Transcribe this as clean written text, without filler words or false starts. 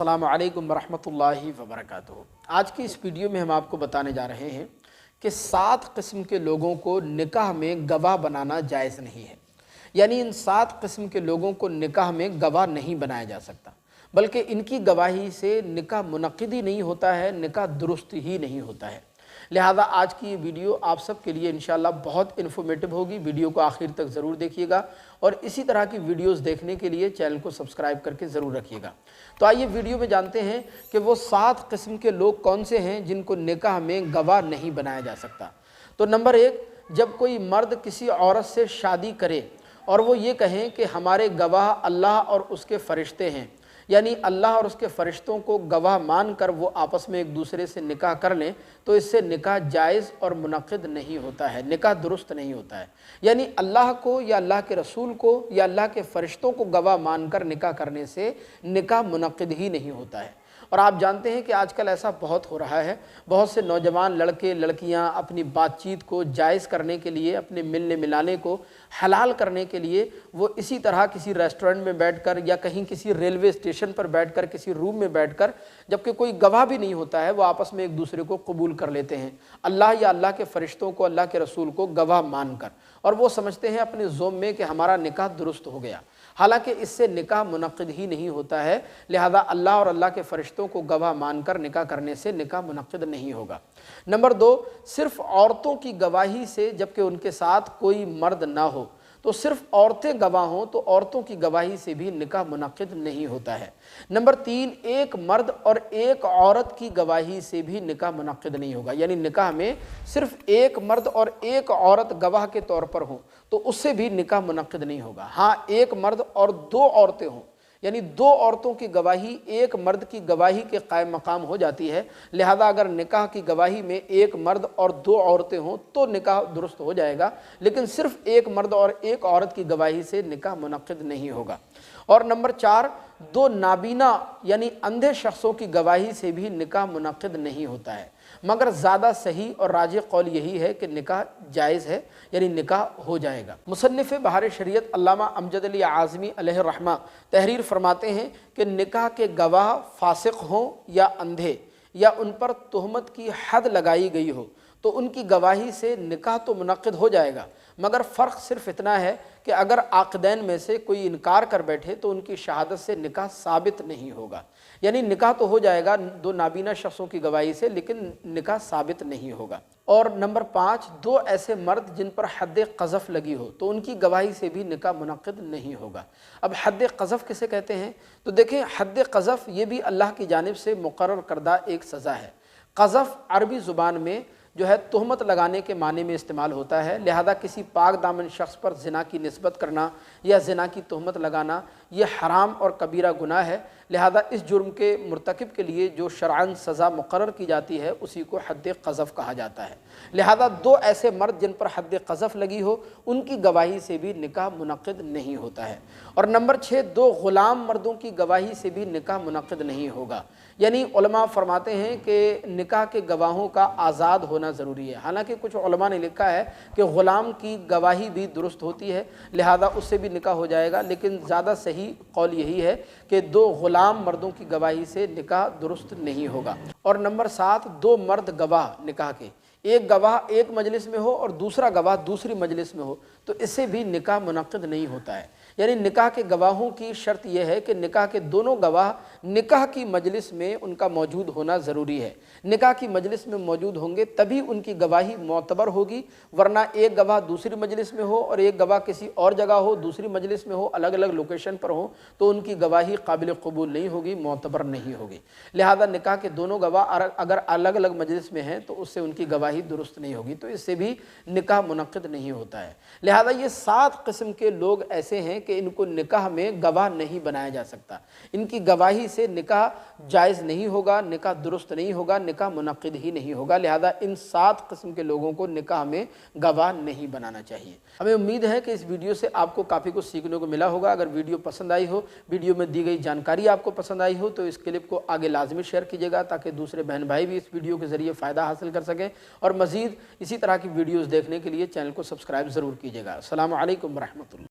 अस्सलामु अलैकुम वरहमतुल्लाहि वबरकातुहू। आज की इस वीडियो में हम आपको बताने जा रहे हैं कि 7 किस्म के लोगों को निकाह में गवाह बनाना जायज़ नहीं है। यानी इन 7 किस्म के लोगों को निकाह में गवाह नहीं बनाया जा सकता, बल्कि इनकी गवाही से निकाह मुनक़्क़िद ही नहीं होता है, निकाह दुरुस्त ही नहीं होता है। लिहाजा आज की ये वीडियो आप सब के लिए इंशाअल्लाह बहुत इन्फॉर्मेटिव होगी। वीडियो को आखिर तक ज़रूर देखिएगा और इसी तरह की वीडियोस देखने के लिए चैनल को सब्सक्राइब करके ज़रूर रखिएगा। तो आइए वीडियो में जानते हैं कि वो 7 किस्म के लोग कौन से हैं जिनको निकाह में गवाह नहीं बनाया जा सकता। तो नंबर 1, जब कोई मर्द किसी औरत से शादी करे और वो ये कहें कि हमारे गवाह अल्लाह और उसके फ़रिश्ते हैं, यानी अल्लाह और उसके फ़रिश्तों को गवाह मान कर वो आपस में एक दूसरे से निकाह कर लें, तो इससे निकाह जायज़ और मुनक़्क़िद नहीं होता है, निकाह दुरुस्त नहीं होता है। यानी अल्लाह को या अल्लाह के रसूल को या अल्लाह के फ़रिश्तों को गवाह मानकर निकाह करने से निकाह मुनक़्क़िद ही नहीं होता है। और आप जानते हैं कि आजकल ऐसा बहुत हो रहा है। बहुत से नौजवान लड़के लड़कियां अपनी बातचीत को जायज़ करने के लिए, अपने मिलने मिलाने को हलाल करने के लिए वो इसी तरह किसी रेस्टोरेंट में बैठकर या कहीं किसी रेलवे स्टेशन पर बैठकर, किसी रूम में बैठकर, जबकि कोई गवाह भी नहीं होता है, वो आपस में एक दूसरे को कबूल कर लेते हैं, अल्लाह या अल्लाह के फ़रिश्तों को, अल्लाह के रसूल को गवाह मानकर, और वो समझते हैं अपने ज़ोम में कि हमारा निकाह दुरुस्त हो गया। हालांकि इससे निकाह मुनक़्क़िद ही नहीं होता है। लिहाजा अल्लाह और अल्लाह के फ़रिश्तों को गवाह मानकर निकाह करने से निकाह मुनक़्क़िद नहीं होगा। नंबर 2, सिर्फ़ औरतों की गवाही से, जबकि उनके साथ कोई मर्द ना हो, तो सिर्फ़ औरतें गवाह हों तो औरतों की गवाही से भी निकाह मुनक़्क़िद नहीं होता है। नंबर 3, एक मर्द और एक औरत की गवाही से भी निकाह मुनक़्क़िद नहीं होगा। यानी निकाह में सिर्फ़ एक मर्द और एक औरत गवाह के तौर पर हों तो उससे भी निकाह मुनक़्क़िद नहीं होगा। हाँ, एक मर्द और 2 औरतें हों, यानी 2 औरतों की गवाही एक मर्द की गवाही के कायम मकाम हो जाती है। लिहाजा अगर निकाह की गवाही में एक मर्द और 2 औरतें हों तो निकाह दुरुस्त हो जाएगा, लेकिन सिर्फ एक मर्द और एक औरत की गवाही से निकाह मुनक़्क़िद नहीं होगा। और नंबर 4, 2 नाबीना यानी अंधे शख्सों की गवाही से भी निकाह मुनक़्क़िद नहीं होता है, मगर ज़्यादा सही और राजिह कौल यही है कि निकाह जायज़ है, यानी निकाह हो जाएगा। मुसन्निफ़ बहार शरीयत अल्लामा अमजद अली आज़मी अलैहि रहमा तहरीर फरमाते हैं कि निकाह के गवाह फासिक हों या अंधे या उन पर तुहमत की हद लगाई गई हो तो उनकी गवाही से निकाह तो मुनक़्क़िद हो जाएगा, मगर फ़र्क सिर्फ इतना है कि अगर आक़दैन में से कोई इनकार कर बैठे तो उनकी शहादत से निकाह साबित नहीं होगा। यानी निकाह तो हो जाएगा 2 नाबीना शख्सों की गवाही से, लेकिन निकाह साबित नहीं होगा। और नंबर 5, 2 ऐसे मर्द जिन पर हद क़ज़फ़ लगी हो तो उनकी गवाही से भी निकाह मुनक़्क़िद नहीं होगा। अब हद क़ज़फ़ किसे कहते हैं? तो देखें, हद क़ज़फ़ ये भी अल्लाह की जानिब से मुक़र्रर करदा एक सज़ा है। क़ज़फ़ अरबी ज़ुबान में जो है तोहमत लगाने के माने में इस्तेमाल होता है। लिहाजा किसी पाक दामन शख्स पर ज़िना की निस्बत करना या ज़िना की तोहमत लगाना ये हराम और कबीरा गुनाह है। लिहाजा इस जुर्म के मुर्तकिब के लिए जो शरअन सज़ा मुक़र्रर की जाती है उसी को हद क़ज़फ़ कहा जाता है। लिहाजा 2 ऐसे मर्द जिन पर हद क़ज़फ़ लगी हो उनकी गवाही से भी निकाह मुनक़्क़िद नहीं होता है। और नंबर 6, 2 ग़ुलाम मर्दों की गवाही से भी निकाह मुनक़्क़िद नहीं होगा। यानी उलमा फरमाते हैं कि निकाह के गवाहों का आज़ाद होना ज़रूरी है। हालांकि कुछ उलमा ने लिखा है कि ग़ुलाम की गवाही भी दुरुस्त होती है, लिहाजा उससे भी निकाह हो जाएगा, लेकिन ज़्यादा सही कौल यही है कि 2 ग़ुलाम मर्दों की गवाही से निकाह दुरुस्त नहीं होगा। और नंबर 7, 2 मर्द गवाह निकाह के, एक गवाह एक मजलिस में हो और दूसरा गवाह दूसरी मजलिस में हो तो इससे भी निकाह मुनक़्क़िद नहीं होता है। यानी निकाह के गवाहों की शर्त यह है कि निकाह के दोनों गवाह निकाह की मजलिस में उनका मौजूद होना ज़रूरी है। निकाह की मजलिस में मौजूद होंगे तभी उनकी गवाही मोतबर होगी, वरना एक गवाह दूसरी मजलिस में हो और एक गवाह किसी और जगह हो, दूसरी मजलिस में हो, अलग अलग लोकेशन पर हो तो उनकी गवाही काबिल कबूल नहीं होगी, मोतबर नहीं होगी। लिहाजा निकाह के दोनों गवाह अगर अलग अलग मजलिस में हैं तो उससे उनकी गवाही दुरुस्त नहीं होगी, तो इससे भी निकाह मुनक़्क़िद नहीं होता है। लिहाजा ये 7 किस्म के लोग ऐसे हैं कि इनको निकाह में गवाह नहीं बनाया जा सकता। इनकी गवाही से निकाह जायज़ नहीं होगा, निकाह दुरुस्त नहीं होगा, निकाह मुनक़्क़िद ही नहीं होगा। लिहाजा इन 7 किस्म के लोगों को निकाह में गवाह नहीं बनाना चाहिए। हमें उम्मीद है कि इस वीडियो से आपको काफ़ी कुछ सीखने को मिला होगा। अगर वीडियो पसंद आई हो, वीडियो में दी गई जानकारी आपको पसंद आई हो तो इस क्लिप को आगे लाजमी शेयर कीजिएगा ताकि दूसरे बहन भाई भी इस वीडियो के ज़रिए फ़ायदा हासिल कर सकें। और मज़ीद इसी तरह की वीडियोज़ देखने के लिए चैनल को सब्सक्राइब ज़रूर कीजिएगा। अस्सलामु अलैकुम व रहमतुल्लाह।